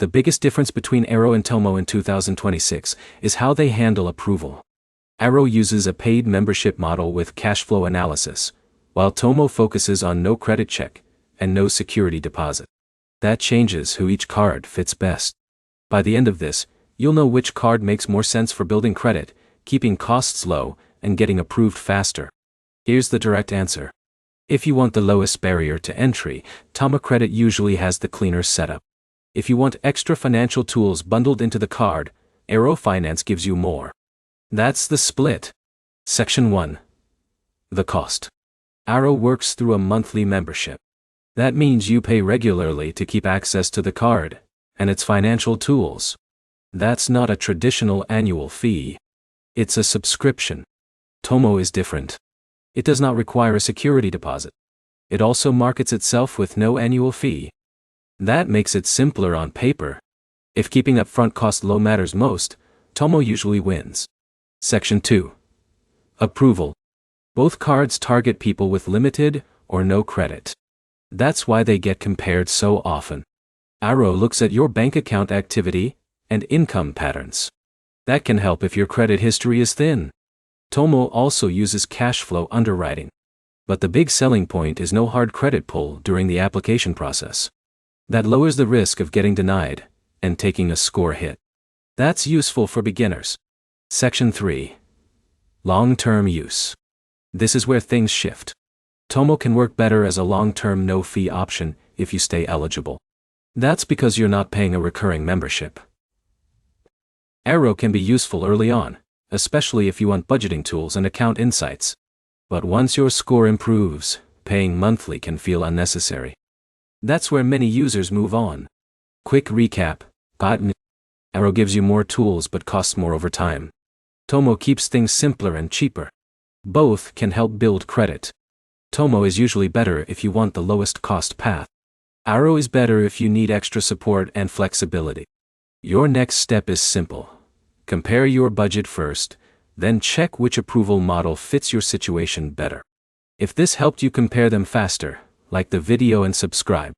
The biggest difference between Arro and Tomo in 2026 is how they handle approval. Arro uses a paid membership model with cash flow analysis, while Tomo focuses on no credit check and no security deposit. That changes who each card fits best. By the end of this, you'll know which card makes more sense for building credit, keeping costs low, and getting approved faster. Here's the direct answer. If you want the lowest barrier to entry, Tomo Credit usually has the cleaner setup. If you want extra financial tools bundled into the card, Arro Finance gives you more. That's the split. Section 1. The cost. Arro works through a monthly membership. That means you pay regularly to keep access to the card and its financial tools. That's not a traditional annual fee. It's a subscription. Tomo is different. It does not require a security deposit. It also markets itself with no annual fee. That makes it simpler on paper. If keeping upfront cost low matters most, Tomo usually wins. Section 2. Approval. Both cards target people with limited or no credit. That's why they get compared so often. Arro looks at your bank account activity and income patterns. That can help if your credit history is thin. Tomo also uses cash flow underwriting. But the big selling point is no hard credit pull during the application process. That lowers the risk of getting denied and taking a score hit. That's useful for beginners. Section 3. Long-term use. This is where things shift. Tomo can work better as a long-term no-fee option if you stay eligible. That's because you're not paying a recurring membership. Arro can be useful early on, especially if you want budgeting tools and account insights. But once your score improves, paying monthly can feel unnecessary. That's where many users move on. Quick recap. Arro gives you more tools but costs more over time. Tomo keeps things simpler and cheaper. Both can help build credit. Tomo is usually better if you want the lowest cost path. Arro is better if you need extra support and flexibility. Your next step is simple. Compare your budget first, then check which approval model fits your situation better. If this helped you compare them faster, like the video and subscribe.